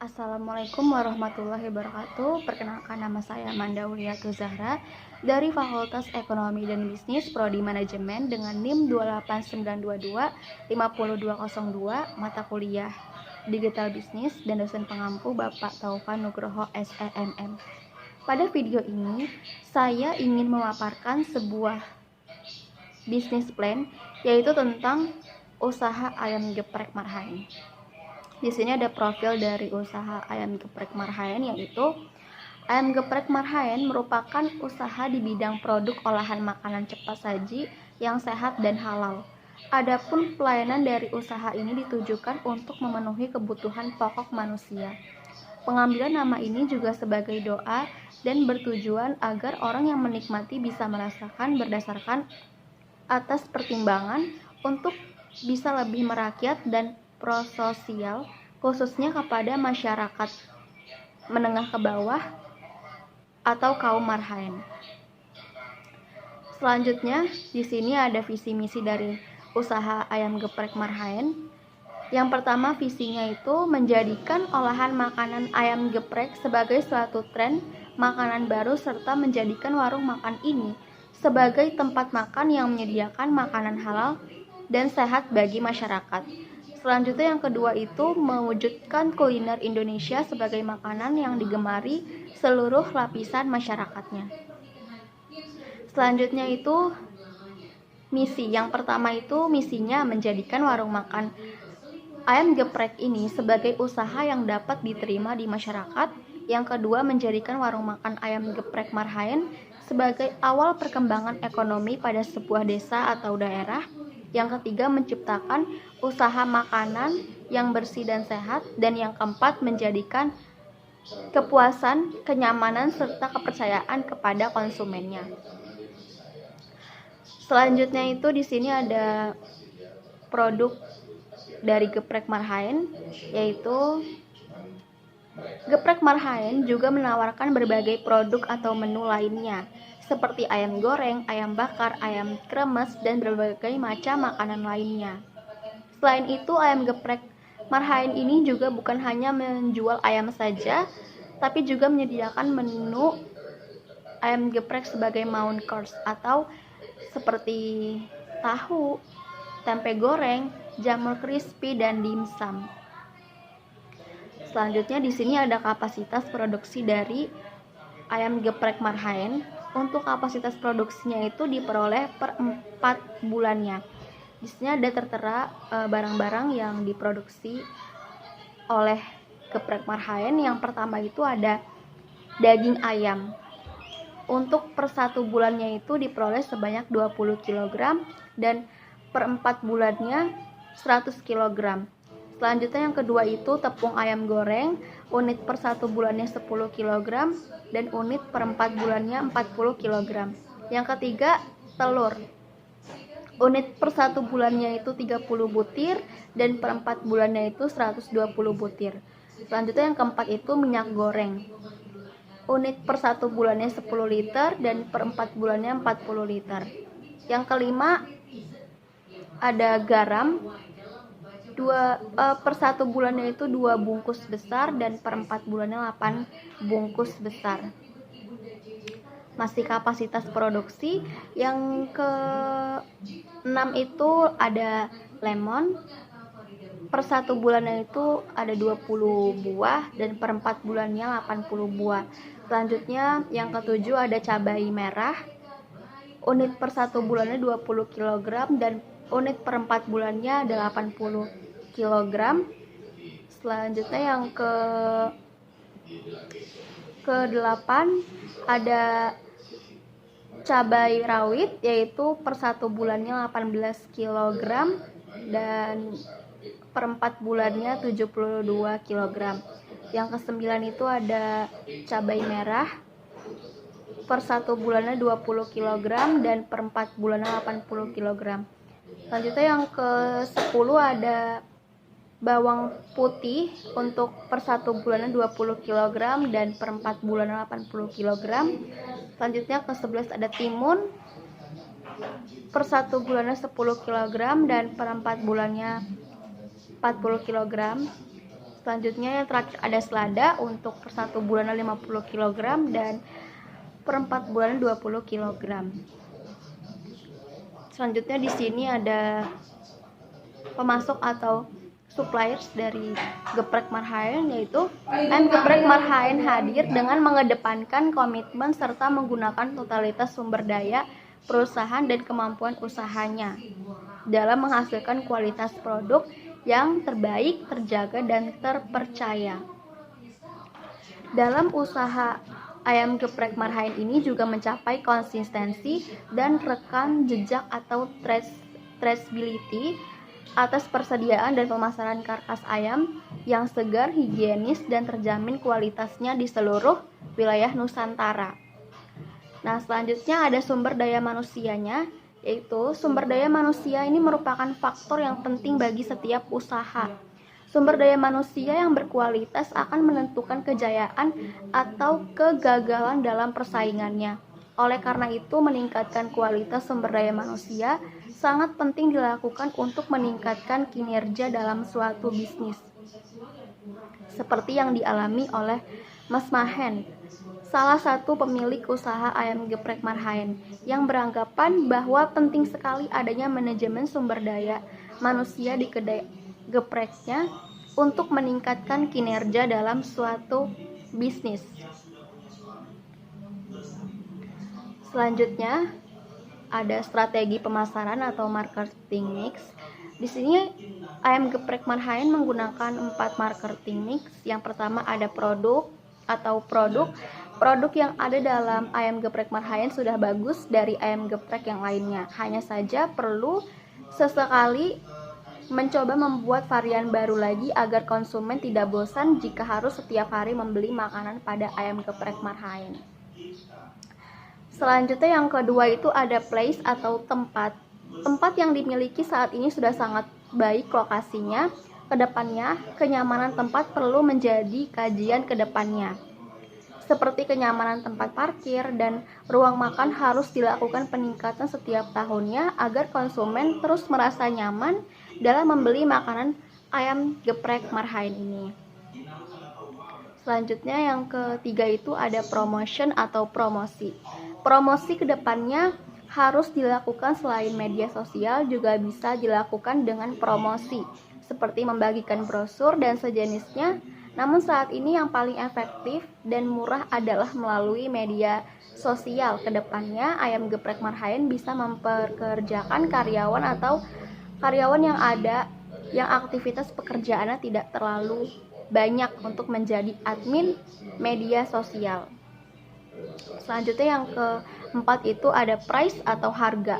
Assalamualaikum warahmatullahi wabarakatuh. Perkenalkan, nama saya Manda Wuliatul Zahra dari Fakultas Ekonomi dan Bisnis Prodi Manajemen dengan NIM 28922-5202, mata kuliah Digital Bisnis, dan dosen pengampu Bapak Taufan Nugroho SEMM. Pada video ini, saya ingin memaparkan sebuah bisnis plan, yaitu tentang usaha ayam geprek Marhaen. Di sini ada profil dari usaha ayam geprek Marhaen, yaitu ayam geprek Marhaen merupakan usaha di bidang produk olahan makanan cepat saji yang sehat dan halal. Adapun pelayanan dari usaha ini ditujukan untuk memenuhi kebutuhan pokok manusia. Pengambilan nama ini juga sebagai doa dan bertujuan agar orang yang menikmati bisa merasakan berdasarkan atas pertimbangan untuk bisa lebih merakyat dan prososial, khususnya kepada masyarakat menengah ke bawah atau kaum Marhaen. Selanjutnya, di sini ada visi misi dari usaha ayam geprek Marhaen. Yang pertama, visinya itu menjadikan olahan makanan ayam geprek sebagai suatu tren makanan baru serta menjadikan warung makan ini sebagai tempat makan yang menyediakan makanan halal dan sehat bagi masyarakat. Selanjutnya, yang kedua itu mewujudkan kuliner Indonesia sebagai makanan yang digemari seluruh lapisan masyarakatnya. Selanjutnya itu misi. Yang pertama itu misinya menjadikan warung makan ayam geprek ini sebagai usaha yang dapat diterima di masyarakat. Yang kedua, menjadikan warung makan ayam geprek Marhaen sebagai awal perkembangan ekonomi pada sebuah desa atau daerah. Yang ketiga, menciptakan usaha makanan yang bersih dan sehat. Dan yang keempat, menjadikan kepuasan, kenyamanan, serta kepercayaan kepada konsumennya. Selanjutnya itu di sini ada produk dari geprek Marhaen, yaitu geprek Marhaen juga menawarkan berbagai produk atau menu lainnya, seperti ayam goreng, ayam bakar, ayam kremes, dan berbagai macam makanan lainnya. Selain itu, ayam geprek Marhaen ini juga bukan hanya menjual ayam saja, tapi juga menyediakan menu ayam geprek sebagai main course, atau seperti tahu, tempe goreng, jamur crispy, dan dimsum. Selanjutnya di sini ada kapasitas produksi dari ayam geprek Marhaen. Untuk kapasitas produksinya itu diperoleh per 4 bulannya. Di sini ada tertera barang-barang yang diproduksi oleh geprek Marhaen. Yang pertama itu ada daging ayam. Untuk per 1 bulannya itu diperoleh sebanyak 20 kg dan per 4 bulannya 100 kg. Selanjutnya yang kedua itu tepung ayam goreng, unit per 1 bulannya 10 kg dan unit per 4 bulannya 40 kg. Yang ketiga, telur. Unit per 1 bulannya itu 30 butir dan per 4 bulannya itu 120 butir. Selanjutnya yang keempat itu minyak goreng. Unit per 1 bulannya 10 liter dan per 4 bulannya 40 liter. Yang kelima ada garam. Per 1 bulannya itu 2 bungkus besar dan per 4 bulannya 8 bungkus besar. Masih kapasitas produksi. Yang ke-6 itu ada lemon. Per 1 bulannya itu ada 20 buah dan per 4 bulannya 80 buah. Selanjutnya yang ke-7 ada cabai merah. Unit per 1 bulannya 20 kg dan unit per 4 bulannya ada 80 kg. Selanjutnya yang ke-8 ada cabai rawit, yaitu per 1 bulannya 18 kg dan per 4 bulannya 72 kg. Yang ke-9 itu ada cabai merah. Per 1 bulannya 20 kg dan per 4 bulannya 80 kg. Selanjutnya yang ke-10 ada bawang putih. Untuk per 1 bulannya 20 kg dan per 4 bulannya 80 kg. Selanjutnya ke-11 ada timun. Per 1 bulannya 10 kg dan per 4 bulannya 40 kg. Selanjutnya yang terakhir ada selada untuk per 1 bulan 50 kg dan per 4 bulan 20 kg. Selanjutnya di sini ada pemasok atau suppliers dari Geprek Marhaen, yaitu Geprek Marhaen hadir dengan mengedepankan komitmen serta menggunakan totalitas sumber daya perusahaan dan kemampuan usahanya dalam menghasilkan kualitas produk yang terbaik, terjaga, dan terpercaya. Dalam usaha ayam geprek Marhaen ini juga mencapai konsistensi dan rekam jejak atau traceability atas persediaan dan pemasaran karkas ayam yang segar, higienis, dan terjamin kualitasnya di seluruh wilayah Nusantara. Nah, selanjutnya ada sumber daya manusianya, yaitu sumber daya manusia ini merupakan faktor yang penting bagi setiap usaha. Sumber daya manusia yang berkualitas akan menentukan kejayaan atau kegagalan dalam persaingannya. Oleh karena itu, meningkatkan kualitas sumber daya manusia sangat penting dilakukan untuk meningkatkan kinerja dalam suatu bisnis. Seperti yang dialami oleh Mas Mahen, salah satu pemilik usaha ayam geprek Marhaen, yang beranggapan bahwa penting sekali adanya manajemen sumber daya manusia di kedai gepreknya untuk meningkatkan kinerja dalam suatu bisnis. Selanjutnya ada strategi pemasaran atau marketing mix. Di sini ayam geprek Marhaen menggunakan 4 marketing mix. Yang pertama ada produk yang ada dalam ayam geprek Marhaen sudah bagus dari ayam geprek yang lainnya. Hanya saja perlu sesekali mencoba membuat varian baru lagi agar konsumen tidak bosan jika harus setiap hari membeli makanan pada ayam geprek Marhaen. Selanjutnya yang kedua itu ada place atau tempat. Tempat yang dimiliki saat ini sudah sangat baik lokasinya. Kedepannya, kenyamanan tempat perlu menjadi kajian kedepannya. Seperti kenyamanan tempat parkir dan ruang makan harus dilakukan peningkatan setiap tahunnya agar konsumen terus merasa nyaman dalam membeli makanan ayam geprek Marhaen ini. Selanjutnya yang ketiga itu ada promotion atau promosi. Promosi kedepannya harus dilakukan selain media sosial, juga bisa dilakukan dengan promosi seperti membagikan brosur dan sejenisnya. Namun saat ini yang paling efektif dan murah adalah melalui media sosial. Kedepannya ayam geprek Marhaen bisa mempekerjakan karyawan atau karyawan yang ada yang aktivitas pekerjaannya tidak terlalu banyak untuk menjadi admin media sosial. Selanjutnya yang keempat itu ada price atau harga.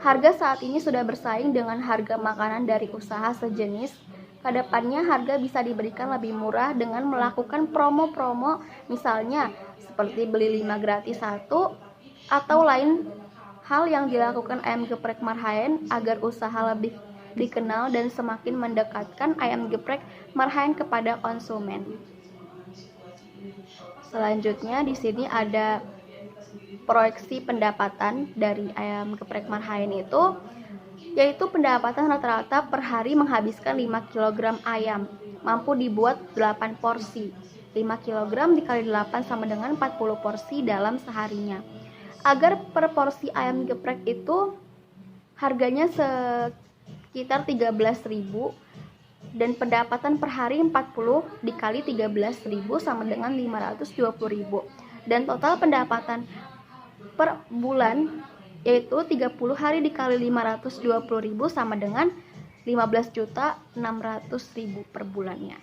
Harga saat ini sudah bersaing dengan harga makanan dari usaha sejenis. Kedepannya harga bisa diberikan lebih murah dengan melakukan promo-promo, misalnya seperti beli 5 gratis 1 atau lain hal yang dilakukan ayam geprek Marhaen agar usaha lebih dikenal dan semakin mendekatkan ayam geprek Marhaen kepada konsumen. Selanjutnya di sini ada proyeksi pendapatan dari ayam geprek Marhaen itu, yaitu pendapatan rata-rata per hari menghabiskan 5 kg ayam, mampu dibuat 8 porsi. 5 kg dikali 8 sama dengan 40 porsi dalam seharinya. Agar per porsi ayam geprek itu harganya sekitar 13.000 dan pendapatan per hari 40 dikali 13.000 sama dengan 520.000, dan total pendapatan per bulan yaitu 30 hari dikali 520.000 sama dengan 15.600.000 per bulannya.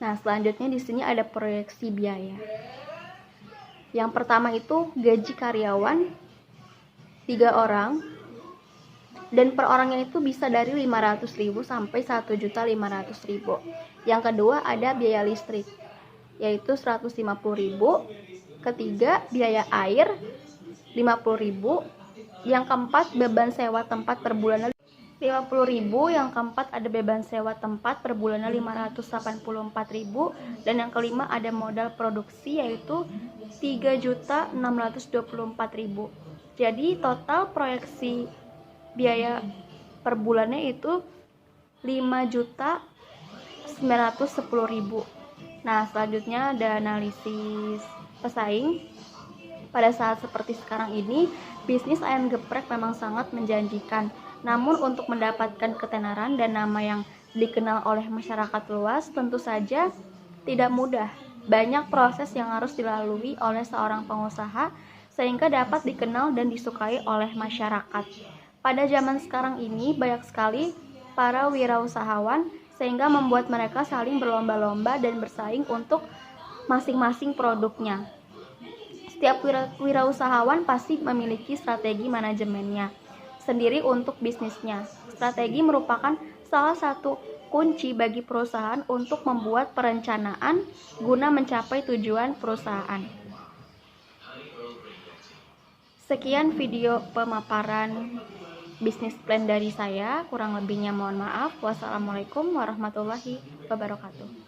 Nah, selanjutnya di sini ada proyeksi biaya. Yang pertama itu gaji karyawan 3 orang, dan per orangnya itu bisa dari 500.000 sampai 1.500.000. Yang kedua ada biaya listrik, yaitu 150.000. Ketiga biaya air 50.000. Yang keempat beban sewa tempat per bulan 50.000. Yang keempat ada beban sewa tempat per bulannya 584.000. Dan yang kelima ada modal produksi yaitu 3.624.000. Jadi total proyeksi biaya per bulannya itu 5.100.000 910.000. Nah, selanjutnya ada analisis pesaing. Pada saat seperti sekarang ini, bisnis ayam geprek memang sangat menjanjikan. Namun untuk mendapatkan ketenaran dan nama yang dikenal oleh masyarakat luas tentu saja tidak mudah. Banyak proses yang harus dilalui oleh seorang pengusaha sehingga dapat dikenal dan disukai oleh masyarakat. Pada zaman sekarang ini banyak sekali para wirausahawan sehingga membuat mereka saling berlomba-lomba dan bersaing untuk masing-masing produknya. Setiap wirausahawan pasti memiliki strategi manajemennya sendiri untuk bisnisnya. Strategi merupakan salah satu kunci bagi perusahaan untuk membuat perencanaan guna mencapai tujuan perusahaan. Sekian video pemaparan bisnis plan dari saya, kurang lebihnya mohon maaf. Wassalamualaikum warahmatullahi wabarakatuh.